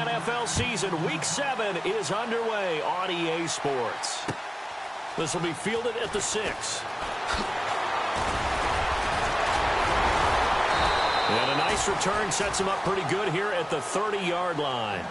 NFL season. Week 7 is underway on EA Sports. This will be fielded at the 6. And a nice return sets him up pretty good here at the 30-yard line.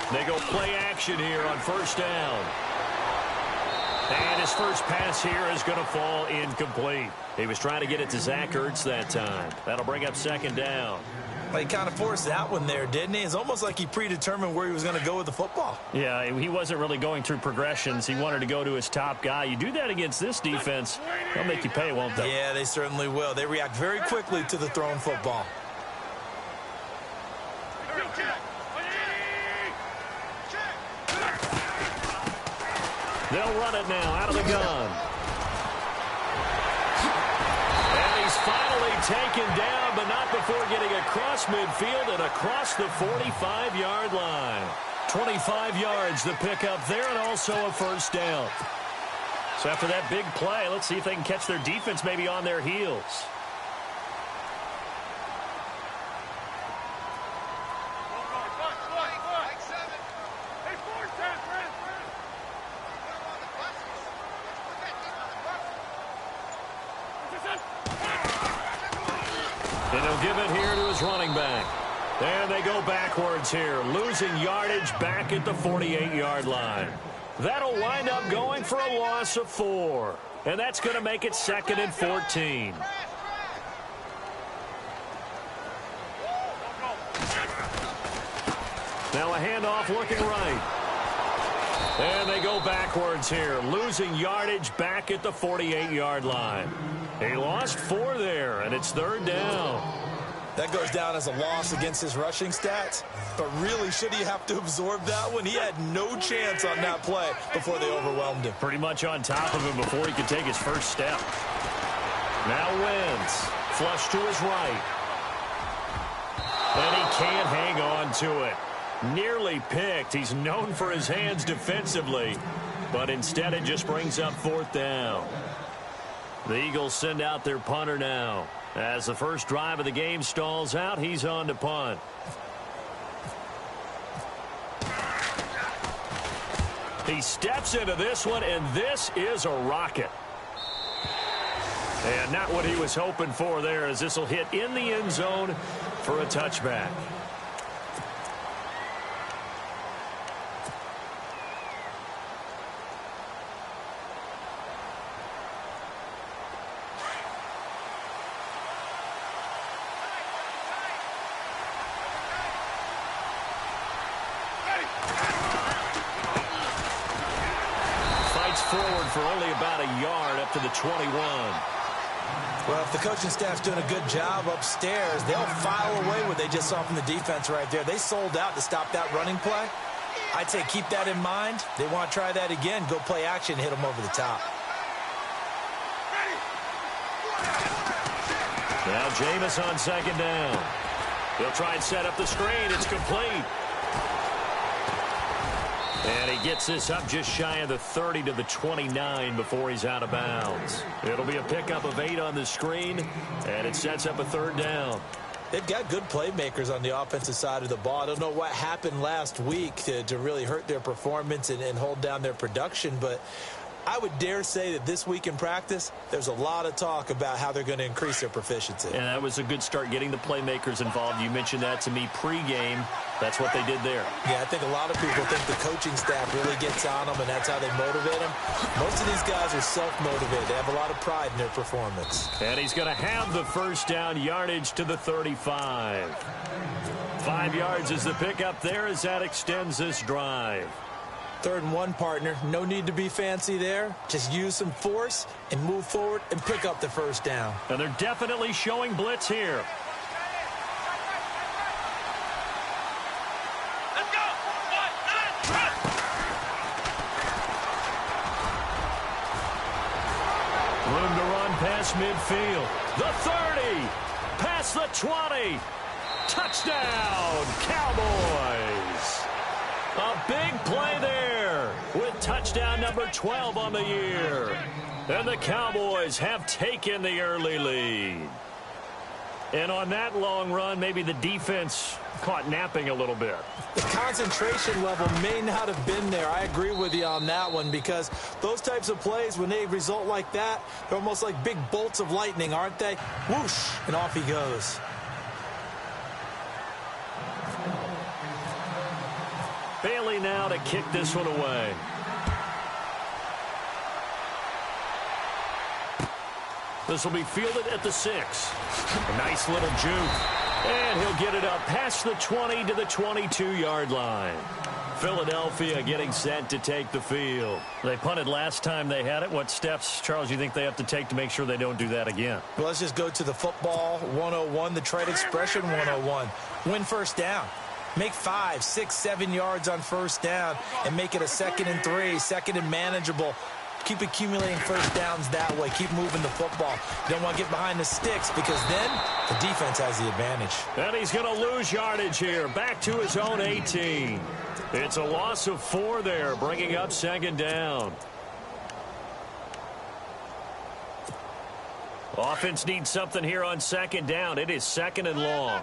They go play action here on first down. And his first pass here is going to fall incomplete. He was trying to get it to Zach Ertz that time. That'll bring up second down. Well, he kind of forced that one there, didn't he? It's almost like he predetermined where he was going to go with the football. Yeah, he wasn't really going through progressions. He wanted to go to his top guy. You do that against this defense, they'll make you pay, won't they? Yeah, they certainly will. They react very quickly to the thrown football. They'll run it now out of the gun. And he's finally taken down, but not before getting across midfield and across the 45-yard line. 25 yards the pickup there, and also a first down. So after that big play, let's see if they can catch their defense maybe on their heels. And he'll give it here to his running back. And they go backwards here, losing yardage back at the 48-yard line. That'll wind up going for a loss of 4. And that's going to make it 2nd and 14. Now a handoff looking right. And they go backwards here, losing yardage back at the 48-yard line. He lost 4 there, and it's 3rd down. That goes down as a loss against his rushing stats. But really, should he have to absorb that one? He had no chance on that play before they overwhelmed him. Pretty much on top of him before he could take his first step. Now Wentz, flush to his right. And he can't hang on to it. Nearly picked. He's known for his hands defensively, but instead it just brings up 4th down. The Eagles send out their punter now. As the first drive of the game stalls out, he's on to punt. He steps into this one, and this is a rocket. And not what he was hoping for there, as this will hit in the end zone for a touchback. Forward for only about a yard up to the 21. Well, if the coaching staff's doing a good job upstairs, they'll file away what they just saw from the defense right there. They sold out to stop that running play. I'd say keep that in mind. They want to try that again. Go play action, hit them over the top. Now Jameis on 2nd down. He'll try and set up the screen. It's complete. And he gets this up just shy of the 30 to the 29 before he's out of bounds. It'll be a pickup of 8 on the screen, and it sets up a 3rd down. They've got good playmakers on the offensive side of the ball. I don't know what happened last week to really hurt their performance and hold down their production, but I would dare say that this week in practice, there's a lot of talk about how they're going to increase their proficiency. And that was a good start, getting the playmakers involved. You mentioned that to me pregame. That's what they did there. Yeah, I think a lot of people think the coaching staff really gets on them, and that's how they motivate them. Most of these guys are self-motivated. They have a lot of pride in their performance. And he's going to have the first down, yardage to the 35. 5 yards is the pickup there as that extends this drive. 3rd and 1, partner. No need to be fancy there. Just use some force and move forward and pick up the first down. And they're definitely showing blitz here. Let's go! 1, 9, run! Room to run past midfield. The 30. Past the 20. Touchdown, Cowboys. A big play there with touchdown number 12 on the year. And the Cowboys have taken the early lead. And on that long run, maybe the defense caught napping a little bit. The concentration level may not have been there. I agree with you on that one, because those types of plays, when they result like that, they're almost like big bolts of lightning, aren't they? Whoosh, and off he goes. Bailey now to kick this one away. This will be fielded at the 6. A nice little juke. And he'll get it up past the 20 to the 22-yard line. Philadelphia getting set to take the field. They punted last time they had it. What steps, Charles, you think they have to take to make sure they don't do that again? Well, let's just go to the football 101, the trade expression 101. Win first down. Make 5, 6, 7 yards on first down and make it a 2nd and 3, 2nd and manageable. Keep accumulating first downs that way. Keep moving the football. You don't want to get behind the sticks, because then the defense has the advantage. And he's going to lose yardage here. Back to his own 18. It's a loss of 4 there, bringing up 2nd down. Offense needs something here on 2nd down. It is 2nd and long.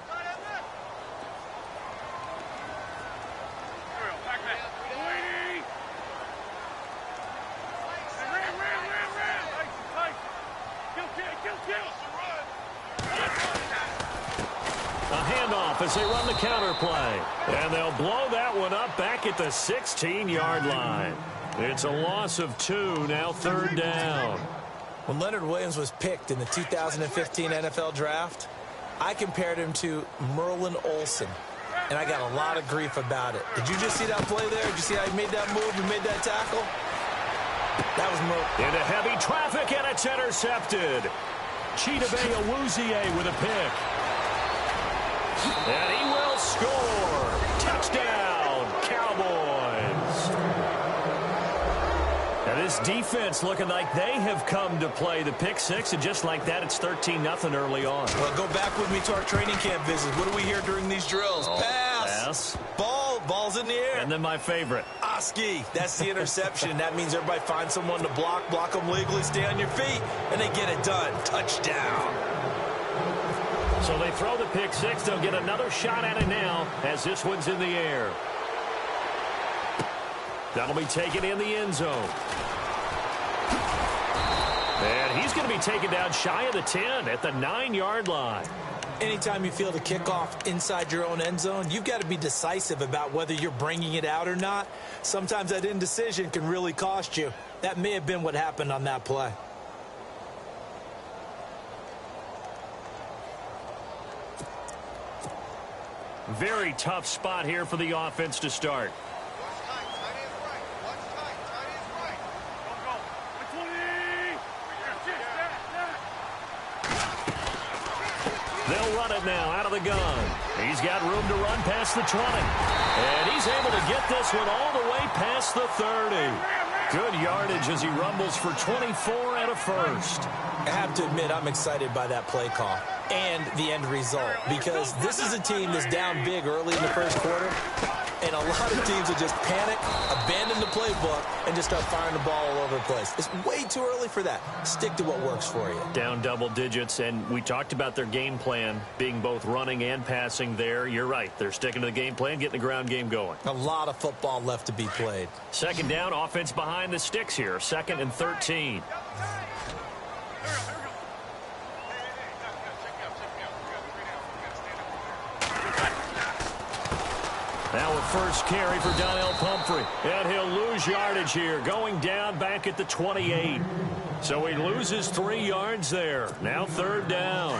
As they run the counter play. And they'll blow that one up back at the 16-yard line. It's a loss of 2, now 3rd down. When Leonard Williams was picked in the 2015 NFL Draft, I compared him to Merlin Olsen, and I got a lot of grief about it. Did you just see that play there? Did you see how he made that move and made that tackle? That was Merlin. Into heavy traffic, and it's intercepted. Chidobe Awuzie with a pick. And he will score. Touchdown, Cowboys. Now this defense looking like they have come to play the pick 6, and just like that, it's 13-0 early on. Well, go back with me to our training camp visit. What do we hear during these drills? Pass. Ball's in the air. And then my favorite. Oski. That's the interception. That means everybody finds someone to block them legally, stay on your feet, and they get it done. Touchdown. So they throw the pick 6. They'll get another shot at it now as this one's in the air. That'll be taken in the end zone. And he's going to be taken down shy of the 10 at the 9-yard line. Anytime you field a kickoff inside your own end zone, you've got to be decisive about whether you're bringing it out or not. Sometimes that indecision can really cost you. That may have been what happened on that play. Very tough spot here for the offense to start. They'll run it now out of the gun. He's got room to run past the 20. And he's able to get this one all the way past the 30. Good yardage as he rumbles for 24 and a first. I have to admit, I'm excited by that play call and the end result, because this is a team that's down big early in the first quarter, and a lot of teams will just panic, abandon the playbook, and just start firing the ball all over the place. It's way too early for that. Stick to what works for you. Down double digits, and we talked about their game plan being both running and passing there. You're right. They're sticking to the game plan, getting the ground game going. A lot of football left to be played. 2nd down, offense behind the sticks here. 2nd and 13. Now a first carry for Donnell Pumphrey. And he'll lose yardage here, going down back at the 28. So he loses 3 yards there. Now 3rd down.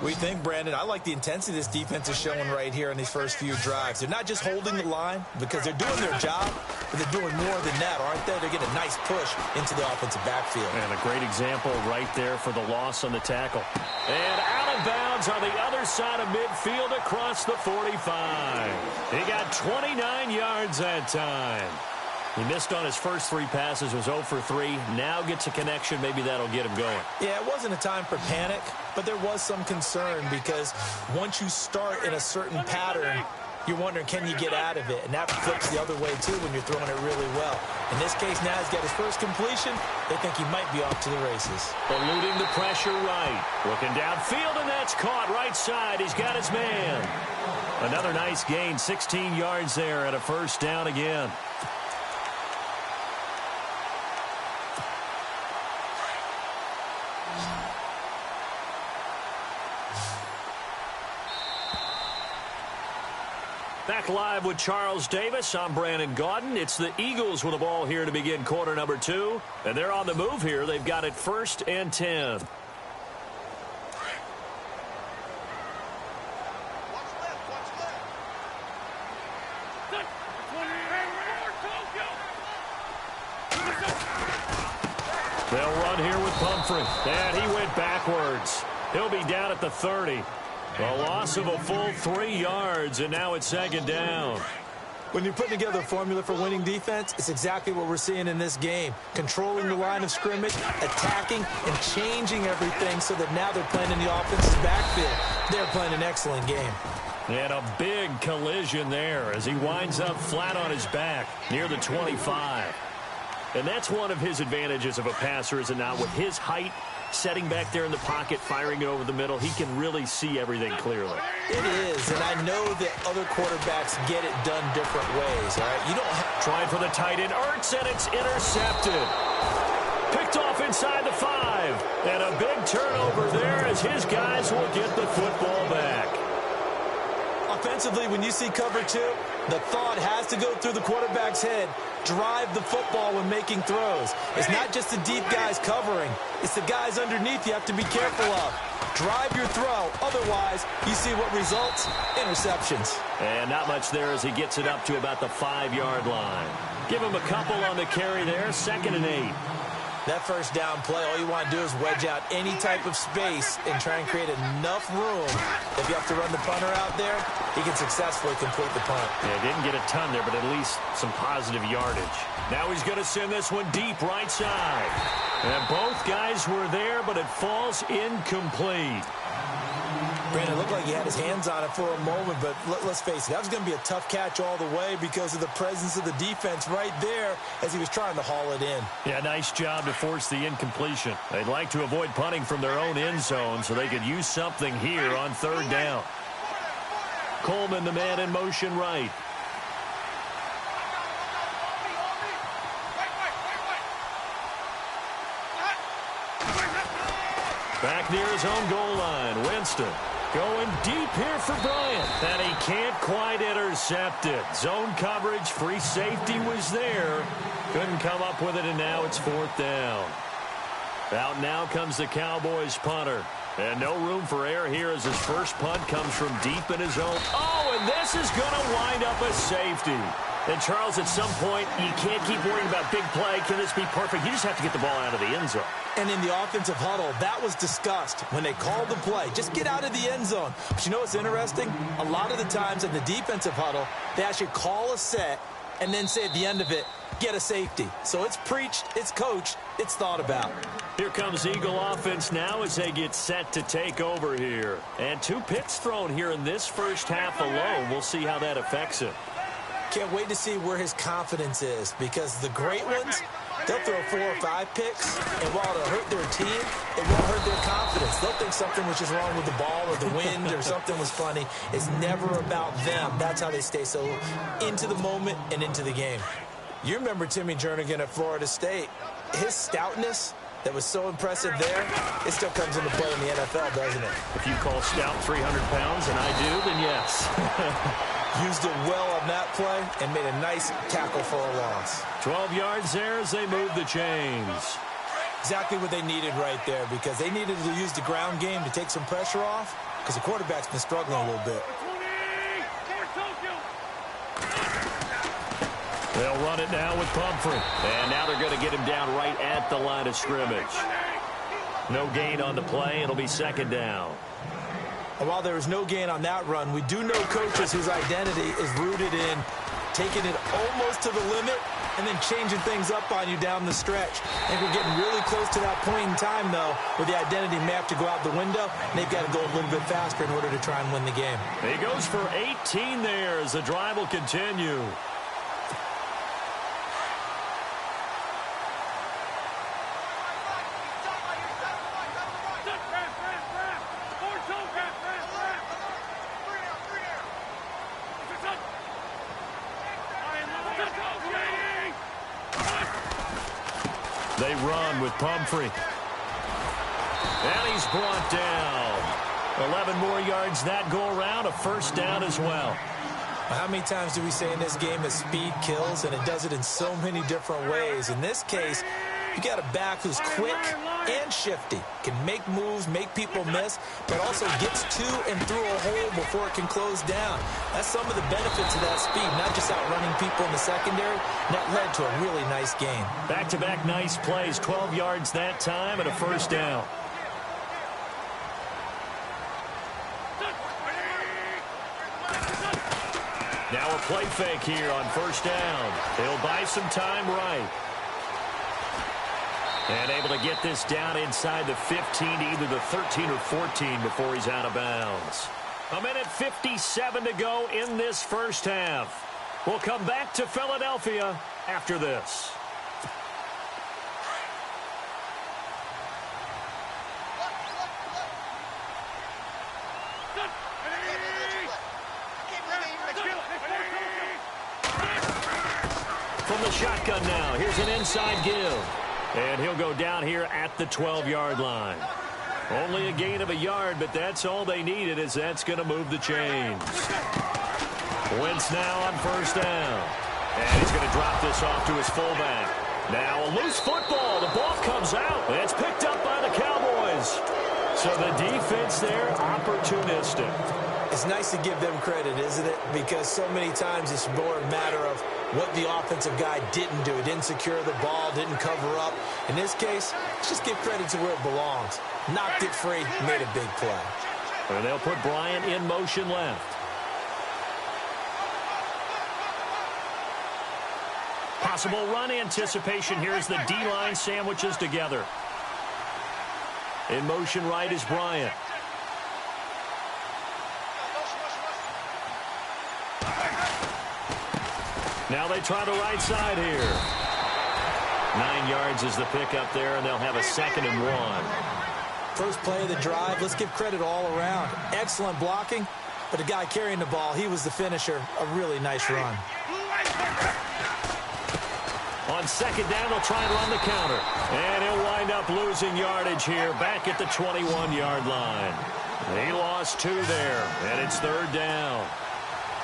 What do you think, Brandon? I like the intensity this defense is showing right here in these first few drives. They're not just holding the line because they're doing their job, but they're doing more than that, aren't they? They're getting a nice push into the offensive backfield. And a great example right there for the loss on the tackle. And out of bounds on the other side of midfield across the 45. He got 29 yards that time. He missed on his first 3 passes, was 0 for 3. Now gets a connection. Maybe that'll get him going. Yeah, it wasn't a time for panic, but there was some concern because once you start in a certain pattern, you're wondering, can you get out of it? And that flips the other way, too, when you're throwing it really well. In this case, now he's got his first completion. They think he might be off to the races. Eluding the pressure right. Looking downfield, and that's caught right side. He's got his man. Another nice gain, 16 yards there, and a first down again. Back live with Charles Davis. I'm Brandon Gaudin. It's the Eagles with the ball here to begin quarter number 2. And they're on the move here. They've got it 1st and 10. They'll run here with Pumphrey. And he went backwards. He'll be down at the 30. A loss of a full 3 yards, and now it's 2nd down. When you're putting together a formula for winning defense, it's exactly what we're seeing in this game. Controlling the line of scrimmage, attacking, and changing everything so that now they're playing in the offense's backfield. They're playing an excellent game. And a big collision there as he winds up flat on his back near the 25. And that's one of his advantages of a passer, is it not? With his height, setting back there in the pocket, firing it over the middle, he can really see everything clearly. It is, and I know that other quarterbacks get it done different ways, all right? You don't have... Trying for the tight end, Ertz, and it's intercepted. Picked off inside the 5. And a big turnover there as his guys will get the football back. Offensively, when you see cover 2, the thought has to go through the quarterback's head. Drive the football when making throws. It's not just the deep guys covering. It's the guys underneath you have to be careful of. Drive your throw. Otherwise, you see what results? Interceptions. And not much there as he gets it up to about the 5-yard line. Give him a couple on the carry there. 2nd and 8. That first down play, all you want to do is wedge out any type of space and try and create enough room. If you have to run the punter out there, he can successfully complete the punt. Yeah, didn't get a ton there, but at least some positive yardage. Now he's going to send this one deep right side. And both guys were there, but it falls incomplete. Brandon, it looked like he had his hands on it for a moment, but let's face it, that was going to be a tough catch all the way because of the presence of the defense right there as he was trying to haul it in. Yeah, nice job to force the incompletion. They'd like to avoid punting from their own end zone so they could use something here on 3rd down. Coleman, the man in motion right. Back near his own goal line, Winston. Going deep here for Bryant. And he can't quite intercept it. Zone coverage, free safety was there. Couldn't come up with it, and now it's 4th down. Out now comes the Cowboys punter. And no room for error here as his first punt comes from deep in his own. Oh, and this is going to wind up a safety. And, Charles, at some point, you can't keep worrying about big play. Can this be perfect? You just have to get the ball out of the end zone. And in the offensive huddle, that was discussed when they called the play. Just get out of the end zone. But you know what's interesting? A lot of the times in the defensive huddle, they actually call a set and then say at the end of it, get a safety. So it's preached, it's coached, it's thought about. Here comes Eagle offense now as they get set to take over here. And 2 picks thrown here in this first half alone. We'll see how that affects him. Can't wait to see where his confidence is because the great ones, they'll throw 4 or 5 picks, and while it'll hurt their team, it won't hurt their confidence. They'll think something was just wrong with the ball or the wind or something was funny. It's never about them. That's how they stay so into the moment and into the game. You remember Timmy Jernigan at Florida State. His stoutness that was so impressive there, it still comes into play in the NFL, doesn't it? If you call stout 300 pounds, and I do, then yes. Used it well on that play and made a nice tackle for a loss. 12 yards there as they move the chains. Exactly what they needed right there because they needed to use the ground game to take some pressure off because the quarterback's been struggling a little bit. They'll run it now with Pumphrey. And now they're going to get him down right at the line of scrimmage. No gain on the play. It'll be 2nd down. And while there was no gain on that run, we do know coaches whose identity is rooted in taking it almost to the limit and then changing things up on you down the stretch. I think we're getting really close to that point in time, though, where the identity may have to go out the window, and they've got to go a little bit faster in order to try and win the game. He goes for 18 there as the drive will continue. They run with Pumphrey. And he's brought down. 11 more yards that go around, a first down as well. How many times do we say in this game that speed kills, and it does it in so many different ways? In this case, you got a back who's quick and shifty, can make moves, make people miss, but also gets to and through a hole before it can close down. That's some of the benefits of that speed, not just outrunning people in the secondary. And that led to a really nice game. Back-to-back nice plays, 12 yards that time and a first down. Now a play fake here on first down. They'll buy some time right. And able to get this down inside the 15 to either the 13 or 14 before he's out of bounds. A minute 57 to go in this first half. We'll come back to Philadelphia after this. From the shotgun now, here's an inside give. And he'll go down here at the 12-yard line. Only a gain of a yard, but that's all they needed, as that's going to move the chains. Wentz now on first down. And he's going to drop this off to his fullback. Now a loose football. The ball comes out. It's picked up by the Cowboys. So the defense there, opportunistic. It's nice to give them credit, isn't it? Because so many times it's more a matter of what the offensive guy didn't do. He didn't secure the ball, didn't cover up. In this case, let's just give credit to where it belongs. Knocked it free, made a big play. And they'll put Bryant in motion left. Possible run anticipation here as the D-line sandwiches together. In motion right is Bryant. Now they try the right side here. 9 yards is the pickup there, and they'll have a 2nd and 1. First play of the drive, let's give credit all around. Excellent blocking, but the guy carrying the ball, he was the finisher. A really nice run. On 2nd down, they'll try and run the counter. And he'll wind up losing yardage here back at the 21-yard line. He lost 2 there, and it's 3rd down.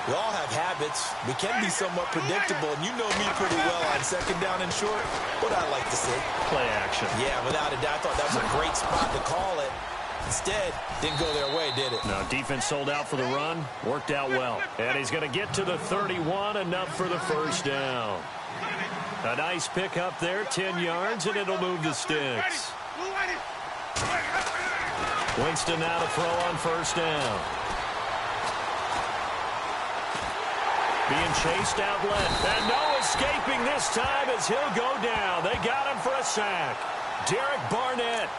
We all have habits. We can be somewhat predictable, and you know me pretty well on 2nd down and short. What I like to see. Play action. Yeah, without a doubt. I thought that was a great spot to call it. Instead, didn't go their way, did it? No, defense sold out for the run. Worked out well. And he's going to get to the 31, enough for the first down. A nice pickup there, 10 yards, and it'll move the sticks. Winston now to throw on first down. Being chased out left. And no escaping this time as he'll go down. They got him for a sack. Derek Barnett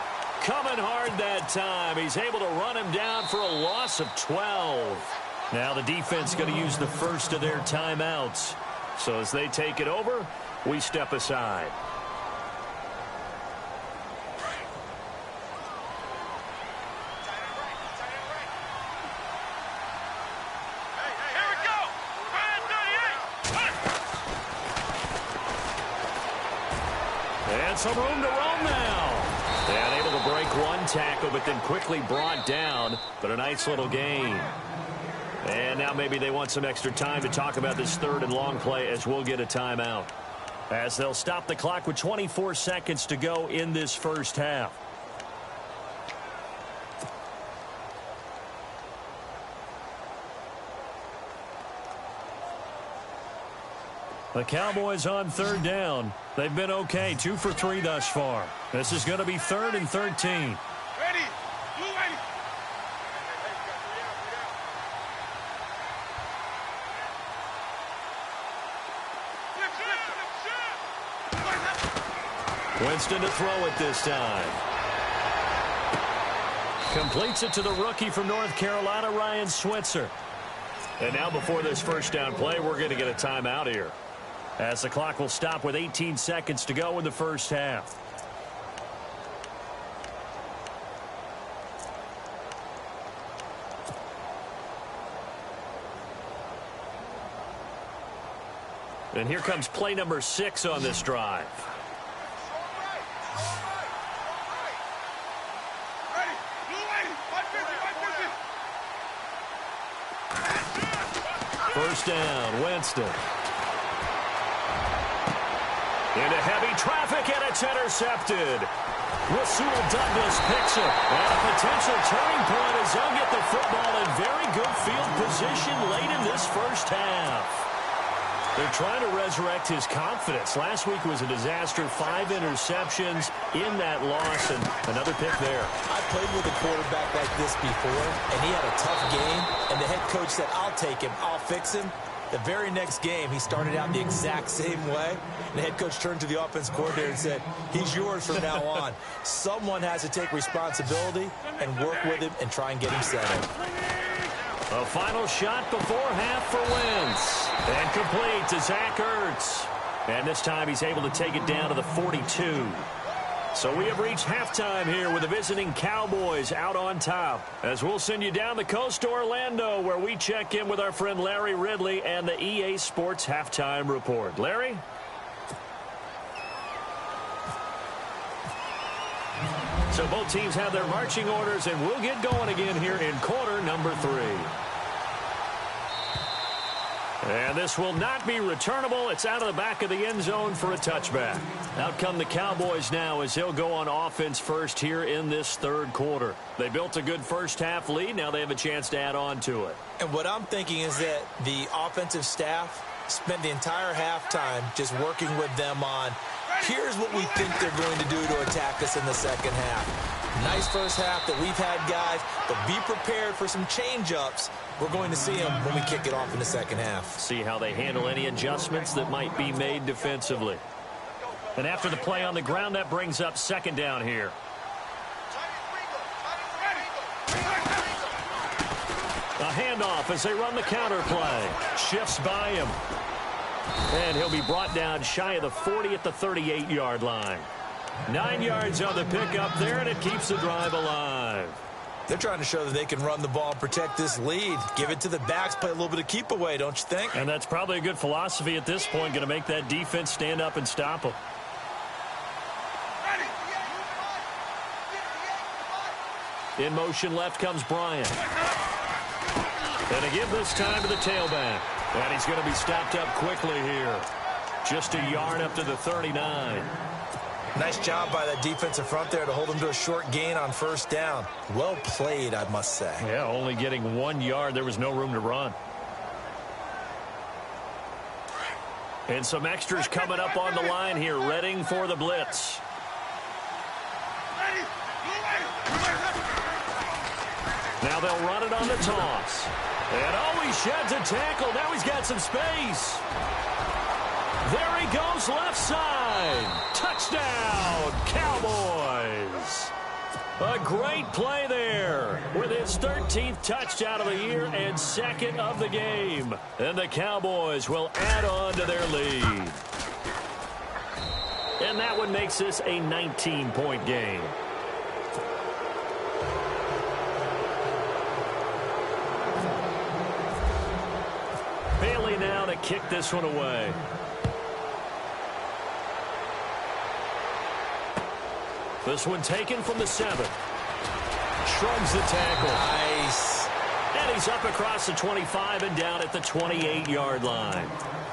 coming hard that time. He's able to run him down for a loss of 12. Now the defense going to use the first of their timeouts. So as they take it over, we step aside. And some room to roam now. And able to break one tackle, but then quickly brought down. But a nice little gain. And now maybe they want some extra time to talk about this 3rd and long play as we'll get a timeout. As they'll stop the clock with 24 seconds to go in this first half. The Cowboys on 3rd down. They've been okay, 2 for 3 thus far. This is going to be 3rd and 13. Winston to throw it this time. Completes it to the rookie from North Carolina, Ryan Switzer. And now before this first down play, we're going to get a timeout here, as the clock will stop with 18 seconds to go in the first half. And here comes play number 6 on this drive. First down, Winston. Into heavy traffic, and it's intercepted. Rasul Douglas picks it. And a potential turning point as they'll get the football in very good field position late in this first half. They're trying to resurrect his confidence. Last week was a disaster. 5 interceptions in that loss, and another pick there. I played with a quarterback like this before, and he had a tough game, and the head coach said, I'll take him, I'll fix him. The very next game, he started out the exact same way. And the head coach turned to the offense coordinator and said, he's yours from now on. Someone has to take responsibility and work with him and try and get him settled. A final shot before half for Wentz. And complete to Zach Ertz. And this time he's able to take it down to the 42. So we have reached halftime here with the visiting Cowboys out on top. As we'll send you down the coast to Orlando, where we check in with our friend Larry Ridley and the EA Sports Halftime Report. Larry? So both teams have their marching orders, and we'll get going again here in quarter number 3. And this will not be returnable. It's out of the back of the end zone for a touchback. Out come the Cowboys now as they'll go on offense first here in this third quarter. They built a good first half lead. Now they have a chance to add on to it. And what I'm thinking is that the offensive staff spent the entire halftime just working with them on, here's what we think they're going to do to attack us in the second half. Nice first half that we've had, guys, but be prepared for some change-ups. We're going to see them when we kick it off in the second half. See how they handle any adjustments that might be made defensively. And after the play on the ground, that brings up second down here. A handoff as they run the counter play. Shifts by him. And he'll be brought down shy of the 40 at the 38-yard line. 9 yards on the pickup there, and it keeps the drive alive. They're trying to show that they can run the ball and protect this lead. Give it to the backs, play a little bit of keep away, don't you think? And that's probably a good philosophy at this point, going to make that defense stand up and stop them. In motion left comes Bryant. And a give this time to the tailback. And he's going to be stopped up quickly here. Just a yard up to the 39. Nice job by that defensive front there to hold him to a short gain on first down. Well played, I must say. Yeah, only getting 1 yard. There was no room to run. And some extras coming up on the line here, readying for the blitz. Now they'll run it on the toss. And oh, he sheds a tackle. Now he's got some space. There he goes, left side. Touchdown, Cowboys. A great play there with his 13th touchdown of the year and second of the game. And the Cowboys will add on to their lead. And that one makes this a 19-point game. Bailey now to kick this one away. This one taken from the 7. Shrugs the tackle. Nice. And he's up across the 25 and down at the 28-yard line.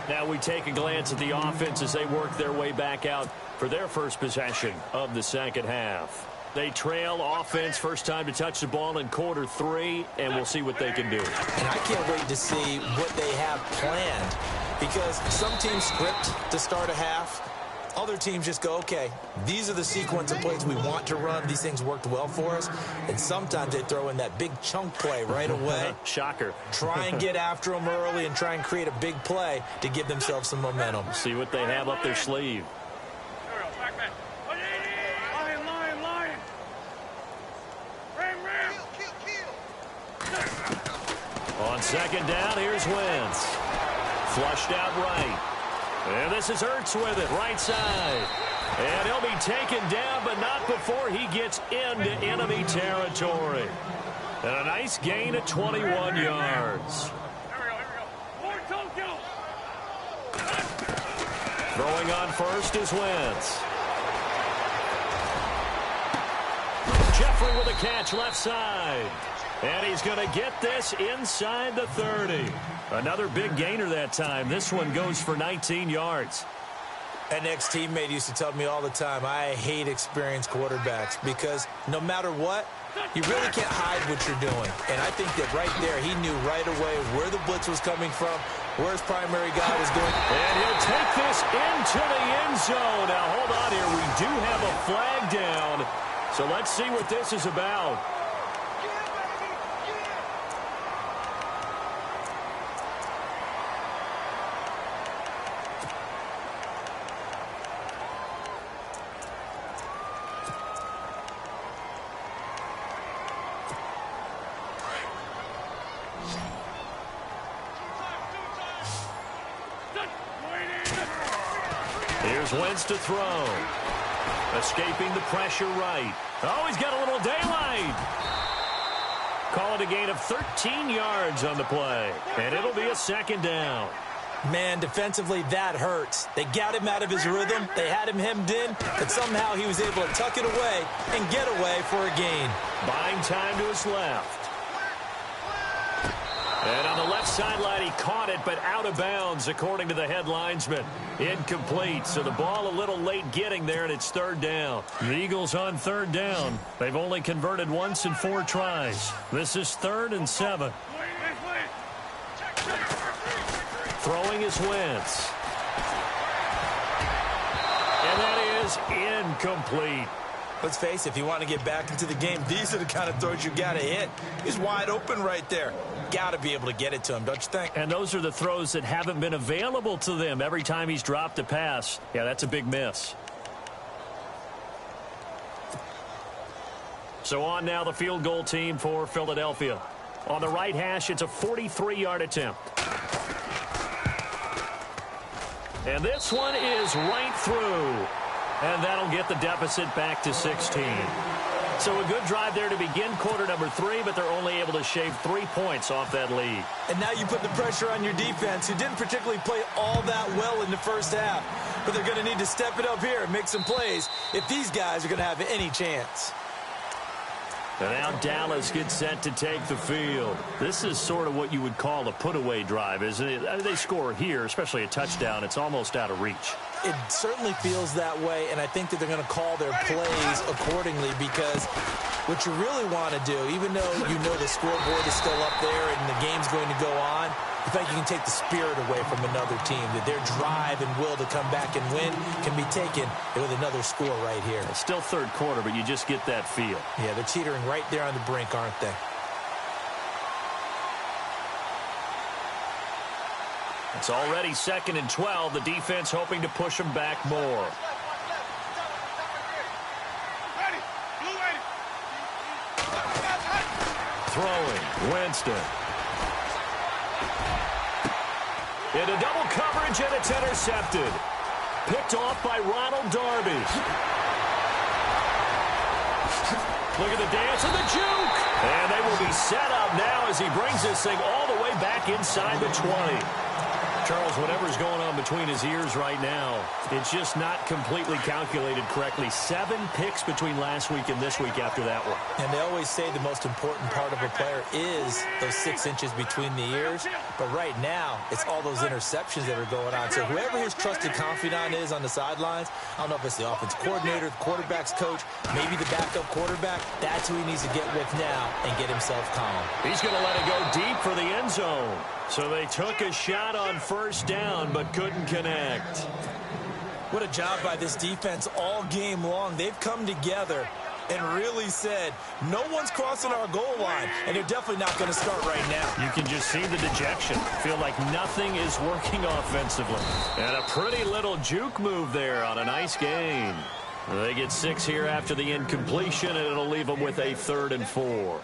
Now we take a glance at the offense as they work their way back out for their first possession of the second half. They trail offense, first time to touch the ball in quarter 3, and we'll see what they can do. And I can't wait to see what they have planned, because some teams script to start a half. Other teams just go, okay, these are the sequence of plays we want to run. These things worked well for us. And sometimes they throw in that big chunk play right away. Shocker. Try and get after them early and try and create a big play to give themselves some momentum. See what they have up their sleeve. On second down, here's Wentz. Flushed out right. And this is Ertz with it, right side. And he'll be taken down, but not before he gets into enemy territory. And a nice gain of 21 yards. Throwing on first is Wentz. Jeffrey with a catch left side. And he's going to get this inside the 30. Another big gainer that time. This one goes for 19 yards. An ex-teammate used to tell me all the time, I hate experienced quarterbacks because no matter what, you really can't hide what you're doing. And I think that right there, he knew right away where the blitz was coming from, where his primary guy was going. And he'll take this into the end zone. Now, hold on here. We do have a flag down. So let's see what this is about. Here's Wentz to throw. Escaping the pressure right. Oh, he's got a little daylight. Call it a gain of 13 yards on the play. And it'll be a second down. Man, defensively, that hurts. They got him out of his rhythm. They had him hemmed in, but somehow he was able to tuck it away and get away for a gain. Buying time to his left. And on the left sideline, he caught it, but out of bounds, according to the head linesman. Incomplete, so the ball a little late getting there, and it's third down. The Eagles on third down. They've only converted once in 4 tries. This is 3rd and 7. Throwing is Wentz. And that is incomplete. Let's face it, if you want to get back into the game, these are the kind of throws you got to hit. He's wide open right there. Got to be able to get it to him, don't you think? And those are the throws that haven't been available to them every time he's dropped a pass. Yeah, that's a big miss. So on now the field goal team for Philadelphia. On the right hash, it's a 43-yard attempt. And this one is right through. And that'll get the deficit back to 16. So a good drive there to begin quarter number 3, but they're only able to shave 3 points off that lead. And now you put the pressure on your defense, who didn't particularly play all that well in the first half. But they're going to need to step it up here and make some plays if these guys are going to have any chance. And now Dallas gets set to take the field. This is sort of what you would call a put-away drive, isn't it? They score here, especially a touchdown. It's almost out of reach. It certainly feels that way, and I think that they're going to call their plays accordingly because what you really want to do, even though you know the scoreboard is still up there and the game's going to go on, you think you can take the spirit away from another team, that their drive and will to come back and win can be taken with another score right here. It's still third quarter, but you just get that feel. Yeah, they're teetering right there on the brink, aren't they? It's already 2nd and 12. The defense hoping to push them back more. Throwing, Winston. Into double coverage, and it's intercepted. Picked off by Ronald Darby. Look at the dance and the juke. And they will be set up now as he brings this thing all the way back inside the 20. Charles, whatever's going on between his ears right now, it's just not completely calculated correctly. 7 picks between last week and this week after that one. And they always say the most important part of a player is those 6 inches between the ears. But right now, it's all those interceptions that are going on. So whoever his trusted confidant is on the sidelines, I don't know if it's the offense coordinator, the quarterback's coach, maybe the backup quarterback, that's who he needs to get with now and get himself calm. He's going to let it go deep for the end zone. So they took a shot on first down, but couldn't connect. What a job by this defense all game long. They've come together and really said, no one's crossing our goal line, and they're definitely not going to start right now. You can just see the dejection. Feel like nothing is working offensively. And a pretty little juke move there on a nice gain. They get 6 here after the incompletion, and it'll leave them with a 3rd and 4.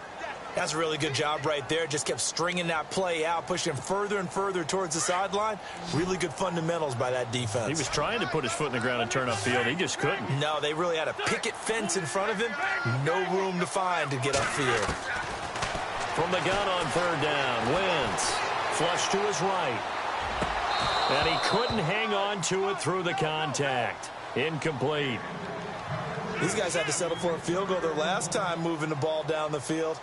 That's a really good job right there. Just kept stringing that play out, pushing him further and further towards the sideline. Really good fundamentals by that defense. He was trying to put his foot in the ground and turn upfield. He just couldn't. No, they really had a picket fence in front of him. No room to find to get upfield. From the gun on third down, Wentz flush to his right. And he couldn't hang on to it through the contact. Incomplete. These guys had to settle for a field goal their last time moving the ball down the field.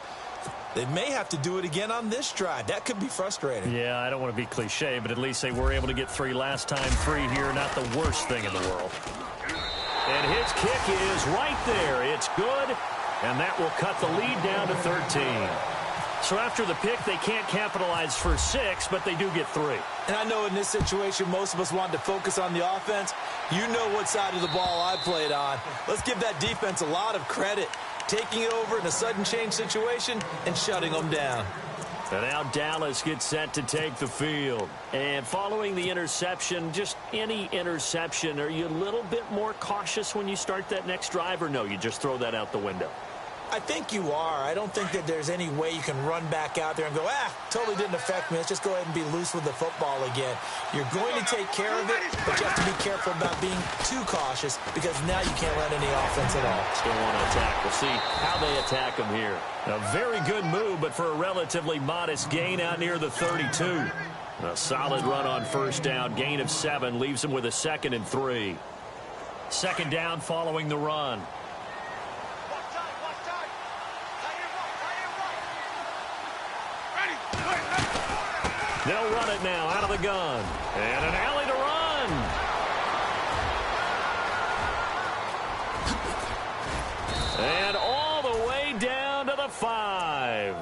They may have to do it again on this drive. That could be frustrating. Yeah, I don't want to be cliche, but at least they were able to get 3 last time. 3 here, not the worst thing in the world. And his kick is right there. It's good, and that will cut the lead down to 13. So after the pick, they can't capitalize for 6, but they do get 3. And I know in this situation, most of us wanted to focus on the offense. You know what side of the ball I played on. Let's give that defense a lot of credit. Taking it over in a sudden change situation and shutting them down. And now Dallas gets set to take the field. And following the interception, just any interception, are you a little bit more cautious when you start that next drive, or no, you just throw that out the window? I think you are. I don't think that there's any way you can run back out there and go, totally didn't affect me. Let's just go ahead and be loose with the football again. You're going to take care of it, but you have to be careful about being too cautious because now you can't let any offense at all. Still want to attack. We'll see how they attack them here. A very good move, but for a relatively modest gain out near the 32. A solid run on first down. Gain of 7 leaves him with a 2nd and 3. 2nd down following the run. They'll run it now out of the gun. And an alley to run. And all the way down to the 5.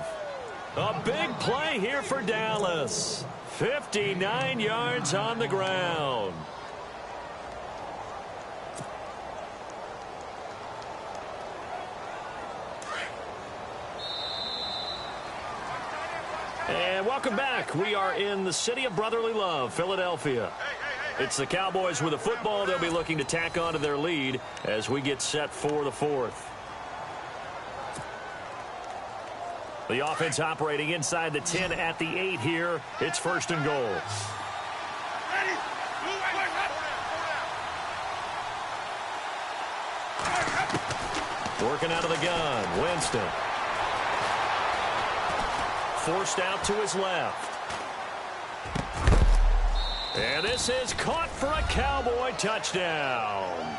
A big play here for Dallas. 59 yards on the ground. And welcome back. We are in the city of brotherly love, Philadelphia. It's the Cowboys with a football. They'll be looking to tack on to their lead as we get set for the 4th. The offense operating inside the 10 at the 8 here. It's 1st and goal. Working out of the gun, Winston. Forced out to his left. And this is caught for a Cowboy touchdown.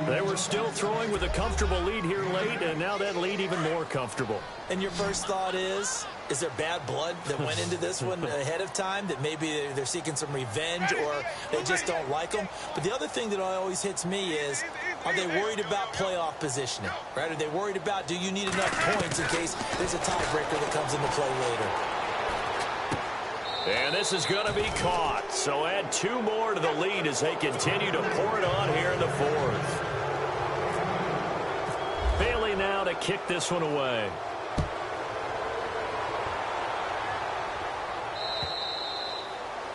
They were still throwing with a comfortable lead here late, and now that lead even more comfortable. And your first thought is there bad blood that went into this one ahead of time, that maybe they're seeking some revenge or they just don't like them? But the other thing that always hits me is, are they worried about playoff positioning? Right? Are they worried about, do you need enough points in case there's a tiebreaker that comes into play later? And this is going to be caught. So add 2 more to the lead as they continue to pour it on here in the 4th. Bailey now to kick this one away.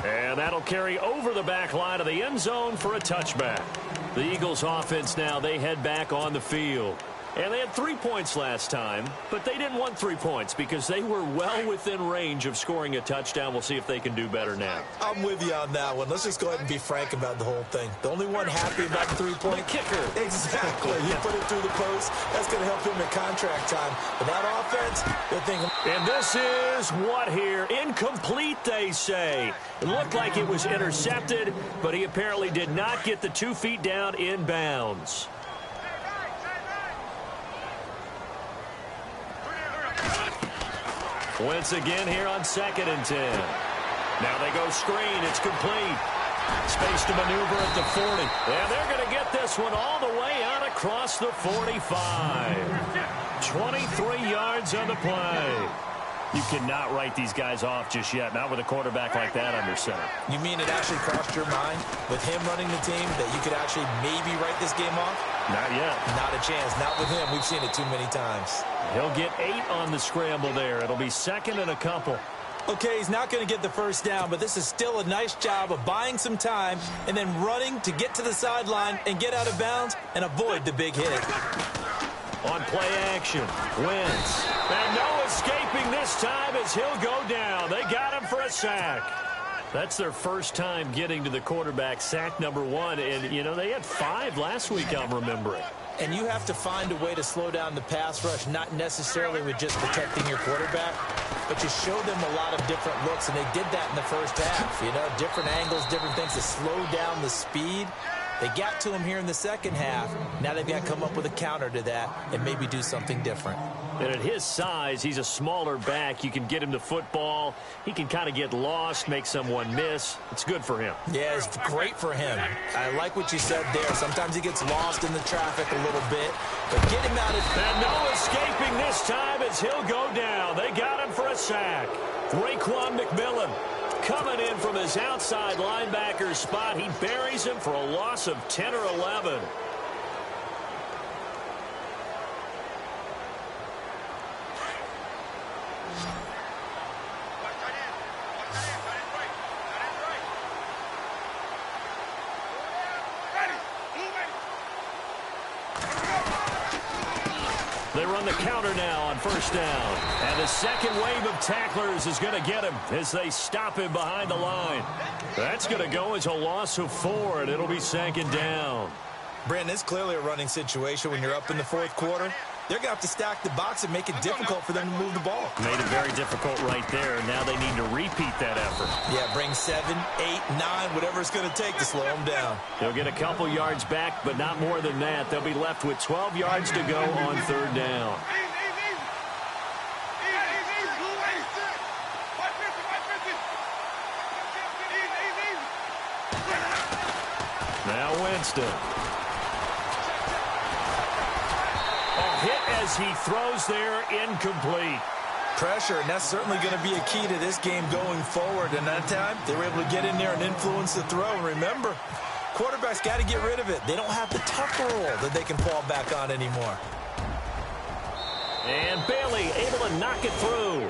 And that'll carry over the back line of the end zone for a touchback. The Eagles offense now, they head back on the field. And they had 3 points last time, but they didn't want 3 points because they were well within range of scoring a touchdown. We'll see if they can do better now. I'm with you on that one. Let's just go ahead and be frank about the whole thing. The only one happy about the 3-point kicker. Exactly. You put it through the post. That's going to help him at contract time. But that offense, they're thinking. And this is what here? Incomplete, they say. It looked like it was intercepted, but he apparently did not get the 2 feet down in bounds. Wentz again here on 2nd and 10. Now they go screen. It's complete. Space to maneuver at the 40. And they're going to get this one all the way out across the 45. 23 yards on the play. You cannot write these guys off just yet, not with a quarterback like that under center. You mean it actually crossed your mind with him running the team that you could actually maybe write this game off? Not yet. Not a chance. Not with him. We've seen it too many times. He'll get 8 on the scramble there. It'll be 2nd and a couple. Okay, he's not going to get the first down, but this is still a nice job of buying some time and then running to get to the sideline and get out of bounds and avoid the big hit. On play action, Wentz And no escaping this time as he'll go down. They got him for a sack. That's their first time getting to the quarterback, sack number 1. And, you know, they had 5 last week, I'm remembering. And you have to find a way to slow down the pass rush, not necessarily with just protecting your quarterback, but you show them a lot of different looks, and they did that in the first half. You know, different angles, different things to slow down the speed. They got to him here in the second half. Now they've got to come up with a counter to that and maybe do something different. And at his size, he's a smaller back. You can get him the football. He can kind of get lost, make someone miss. It's good for him. Yeah, it's great for him. I like what you said there. Sometimes he gets lost in the traffic a little bit, but get him out of... And no escaping this time as he'll go down. They got him for a sack. Raekwon McMillan coming in from his outside linebacker spot. He buries him for a loss of 10 or 11. They run the counter now on first down. And the second wave of tacklers is going to get him as they stop him behind the line. That's going to go as a loss of 4, and it'll be second down. Brandon, it's clearly a running situation when you're up in the fourth quarter. They're going to have to stack the box and make it difficult for them to move the ball. Made it very difficult right there. Now they need to repeat that effort. Yeah, bring 7, 8, 9, whatever it's going to take to slow them down. They'll get a couple yards back, but not more than that. They'll be left with 12 yards to go on third down. Now Winston. Hit as he throws there, incomplete. Pressure, and that's certainly going to be a key to this game going forward. And that time, they were able to get in there and influence the throw. And remember, quarterbacks got to get rid of it. They don't have the tuck rule that they can fall back on anymore. And Bailey able to knock it through.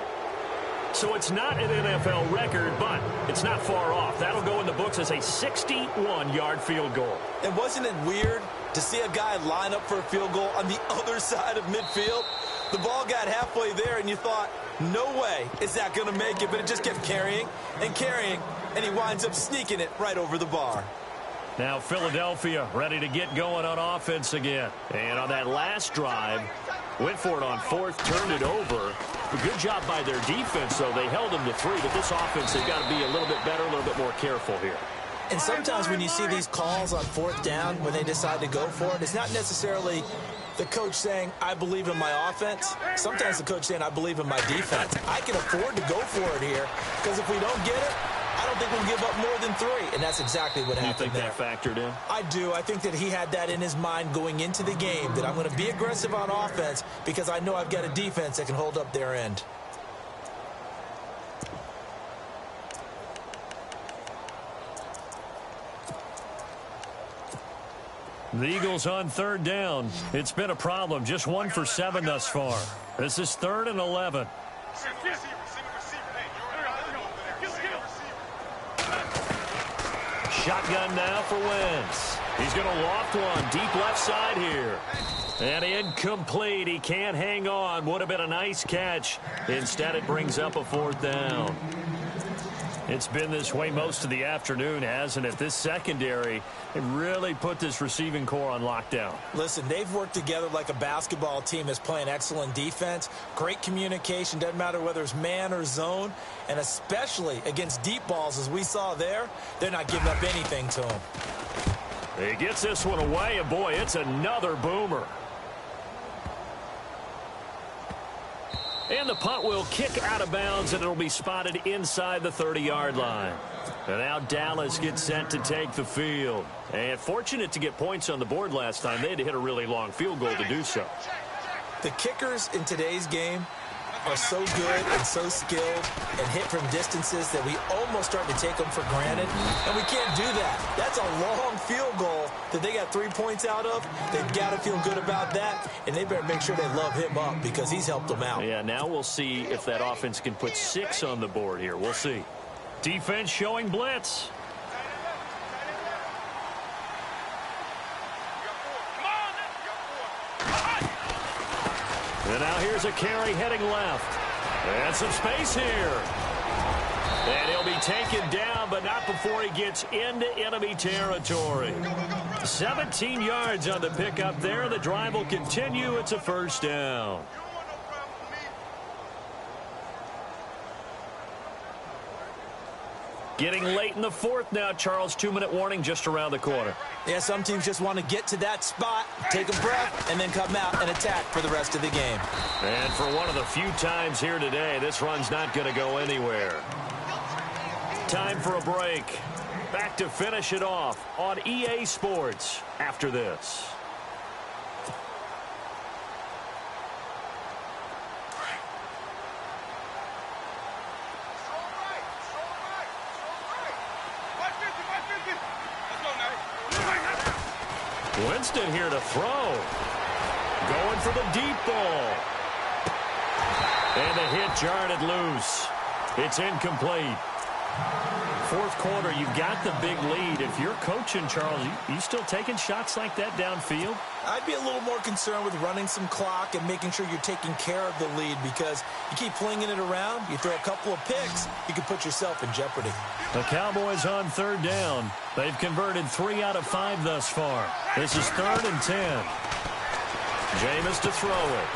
So it's not an NFL record, but it's not far off. That'll go in the books as a 61-yard field goal. And wasn't it weird to see a guy line up for a field goal on the other side of midfield? The ball got halfway there, and you thought, no way is that going to make it, but it just kept carrying, and he winds up sneaking it right over the bar. Now Philadelphia ready to get going on offense again. And on that last drive, went for it on fourth, turned it over. A good job by their defense, though. They held them to 3, but this offense, they've got to be a little bit better, a little bit more careful here. And sometimes when you see these calls on fourth down, when they decide to go for it, it's not necessarily the coach saying, I believe in my offense. Sometimes the coach saying, I believe in my defense. I can afford to go for it here, because if we don't get it, I don't think we'll give up more than 3. And that's exactly what happened there. You think that factored in? I do. I think that he had that in his mind going into the game, that I'm going to be aggressive on offense because I know I've got a defense that can hold up their end. The Eagles on third down. It's been a problem. Just 1 for 7 thus far. This is 3rd and 11. Shotgun now for Wentz. He's going to loft one deep left side here. And incomplete. He can't hang on. Would have been a nice catch. Instead, it brings up a 4th down. It's been this way most of the afternoon, hasn't it? This secondary, it really put this receiving core on lockdown. Listen, they've worked together like a basketball team that's playing excellent defense. Great communication. Doesn't matter whether it's man or zone. And especially against deep balls, as we saw there, they're not giving up anything to them. He gets this one away, and boy, it's another boomer. And the punt will kick out of bounds, and it'll be spotted inside the 30-yard line. And now Dallas gets set to take the field. And fortunate to get points on the board last time. They had to hit a really long field goal to do so. The kickers in today's game are so good and so skilled and hit from distances that we almost start to take them for granted. And we can't do that. That's a long field goal that they got 3 points out of. They've got to feel good about that, and they better make sure they love him up because he's helped them out. Yeah, now we'll see if that offense can put 6 on the board here. We'll see. Defense showing blitz. And now here's a carry heading left. And some space here. And he'll be taken down, but not before he gets into enemy territory. 17 yards on the pickup there. The drive will continue. It's a first down. Getting late in the fourth now, Charles. 2-minute warning just around the corner. Yeah, some teams just want to get to that spot, take a breath, and then come out and attack for the rest of the game. And for one of the few times here today, this run's not going to go anywhere. Time for a break. Back to finish it off on EA Sports after this. Winston here to throw. Going for the deep ball. And the hit jarred it loose. It's incomplete. Fourth quarter, you've got the big lead. If you're coaching, Charles, you still taking shots like that downfield? I'd be a little more concerned with running some clock and making sure you're taking care of the lead, because you keep flinging it around, you throw a couple of picks, you can put yourself in jeopardy. The Cowboys on third down. They've converted 3 out of 5 thus far. This is 3rd and 10. Jameis to throw it.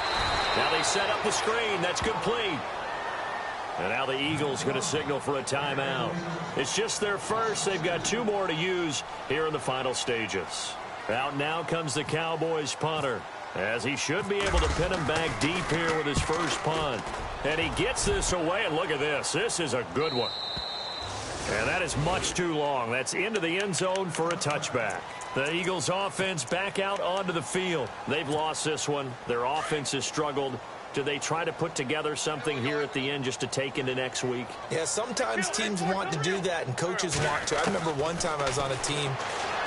Now they set up the screen. That's complete. And now the Eagles going to signal for a timeout. It's just their first. They've got 2 more to use here in the final stages. Out now comes the Cowboys punter, as he should be able to pin him back deep here with his first punt. And he gets this away, and look at this. This is a good one. And that is much too long. That's into the end zone for a touchback. The Eagles offense back out onto the field. They've lost this one. Their offense has struggled. Do they try to put together something here at the end just to take into next week? Yeah, sometimes teams want to do that and coaches want to. I remember one time I was on a team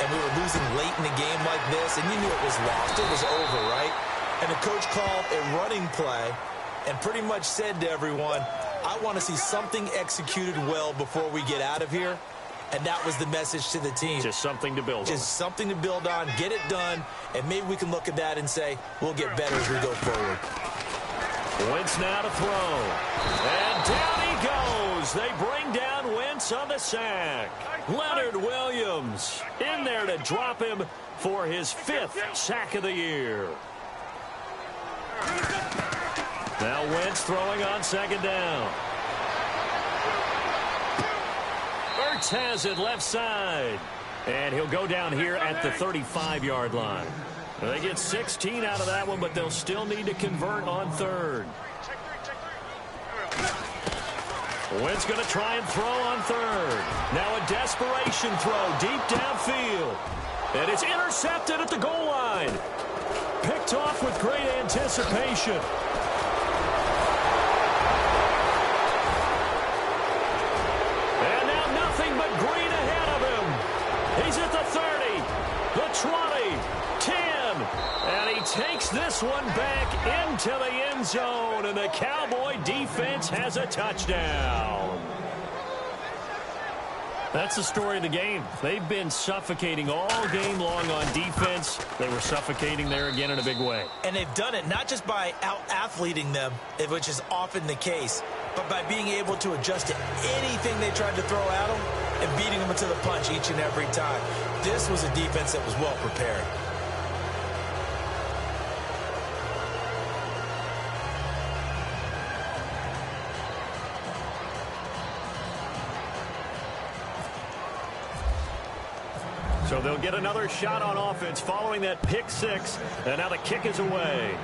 and we were losing late in a game like this, and you knew it was lost. It was over, right? And the coach called a running play and pretty much said to everyone, I want to see something executed well before we get out of here. And that was the message to the team. Just something to build on. Just something to build on, get it done, and maybe we can look at that and say, we'll get better as we go forward. Wentz now to throw. And down he goes. They bring down Wentz on the sack. Leonard Williams in there to drop him for his 5th sack of the year. Now Wentz throwing on 2nd down. Ertz has it left side. And he'll go down here at the 35-yard line. They get 16 out of that one, but they'll still need to convert on 3rd. Wentz going to try and throw on 3rd. Now a desperation throw deep downfield. And it's intercepted at the goal line. Picked off with great anticipation. And now nothing but green ahead of him. He's at the 30, the 20, 10. And he takes this one back into the end zone, and the Cowboy defense has a touchdown. That's the story of the game. They've been suffocating all game long on defense. They were suffocating there again in a big way. And they've done it not just by out-athleting them, which is often the case, but by being able to adjust to anything they tried to throw at them and beating them to the punch each and every time. This was a defense that was well prepared. So they'll get another shot on offense following that pick 6. And now the kick is away.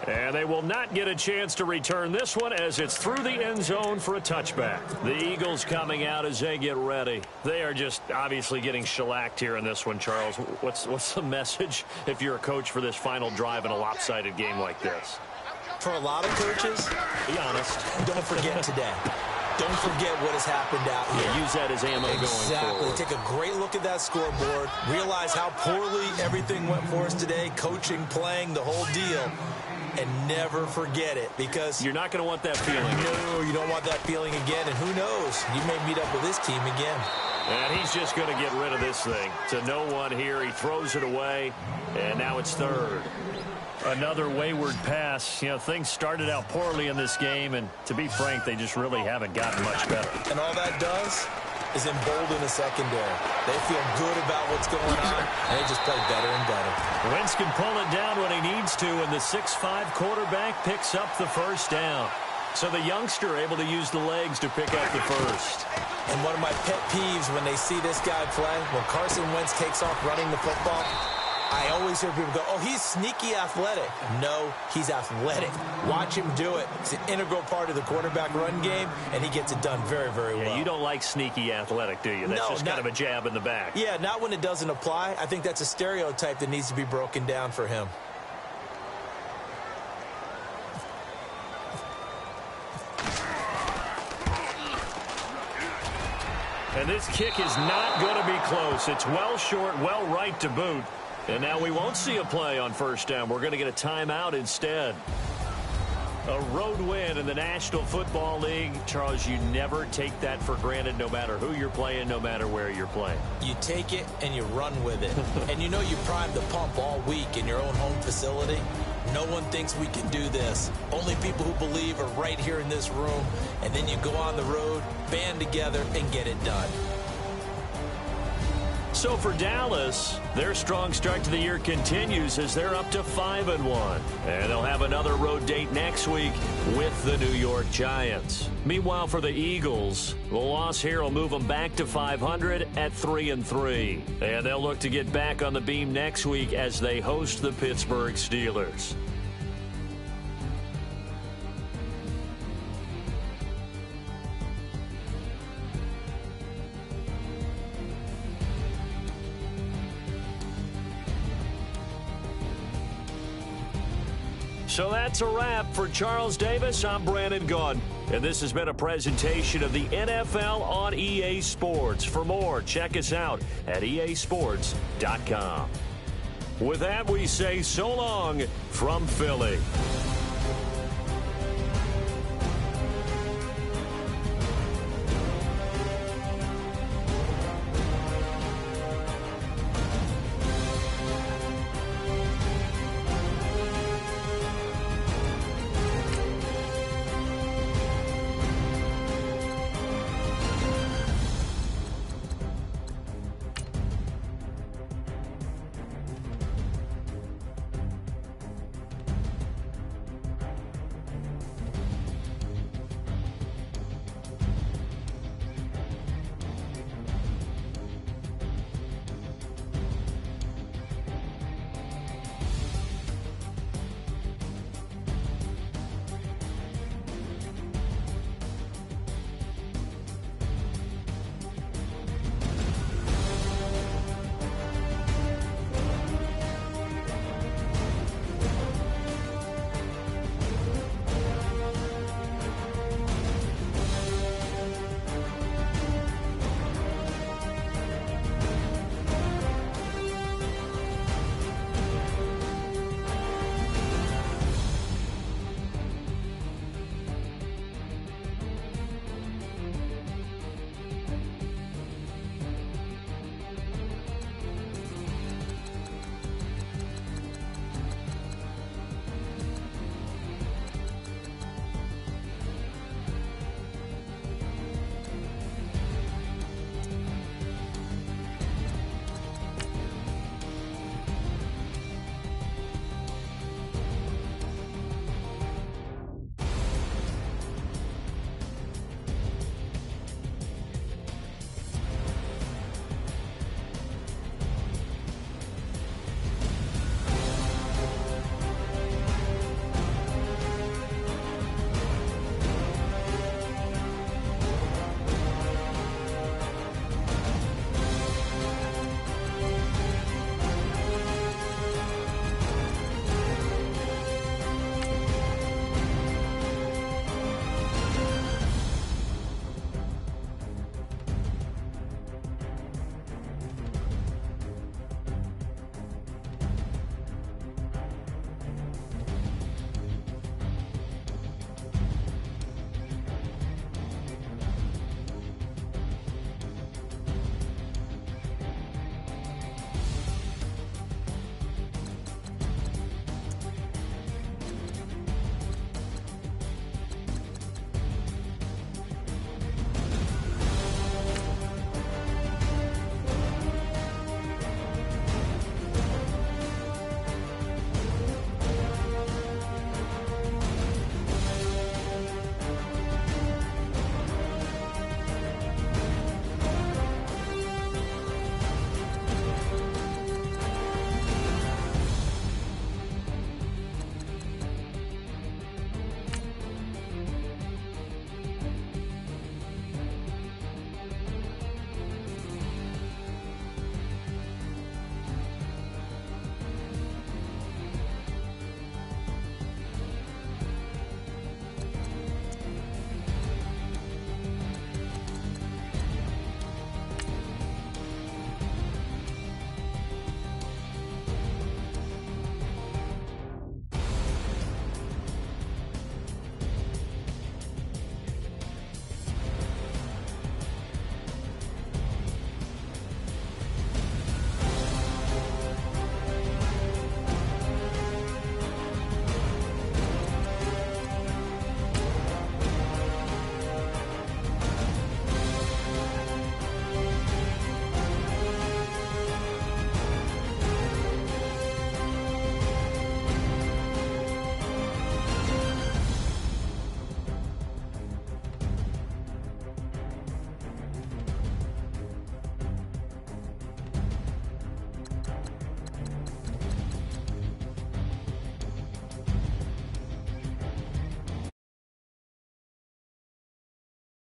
And they will not get a chance to return this one as it's through the end zone for a touchback. The Eagles coming out as they get ready. They are just obviously getting shellacked here in this one, Charles. What's the message if you're a coach for this final drive in a lopsided game like this? For a lot of coaches, be honest, don't forget today. Don't forget what has happened out here. Yeah, use that as ammo going forward. Exactly. Take a great look at that scoreboard. Realize how poorly everything went for us today. Coaching, playing, the whole deal. And never forget it, because you're not going to want that feeling. No, you don't want that feeling again. And who knows? You may meet up with this team again. And he's just going to get rid of this thing. To no one here. He throws it away. And now it's 3rd. Another wayward pass. You know, things started out poorly in this game, and to be frank, they just really haven't gotten much better. And all that does is embolden the secondary. They feel good about what's going on, and they just play better and better. Wentz can pull it down when he needs to, and the 6'5" quarterback picks up the first down. So the youngster able to use the legs to pick up the first. And one of my pet peeves when they see this guy play, when Carson Wentz takes off running the football, I always hear people go, oh, he's sneaky athletic. No, he's athletic. Watch him do it. It's an integral part of the quarterback run game, and he gets it done very, very well. Yeah, you don't like sneaky athletic, do you? That's just kind of a jab in the back. Yeah, not when it doesn't apply. I think that's a stereotype that needs to be broken down for him. And this kick is not going to be close. It's well short, well right to boot. And now we won't see a play on first down. We're going to get a timeout instead. A road win in the National Football League. Charles, you never take that for granted no matter who you're playing, no matter where you're playing. You take it and you run with it. And you know you primed the pump all week in your own home facility. No one thinks we can do this. Only people who believe are right here in this room. And then you go on the road, band together, and get it done. So for Dallas, their strong start to the year continues as they're up to 5-1. And they'll have another road date next week with the New York Giants. Meanwhile, for the Eagles, the loss here will move them back to 500 at 3-3. And they'll look to get back on the beam next week as they host the Pittsburgh Steelers. So that's a wrap. For Charles Davis, I'm Brandon Gaudin. And this has been a presentation of the NFL on EA Sports. For more, check us out at easports.com. With that, we say so long from Philly.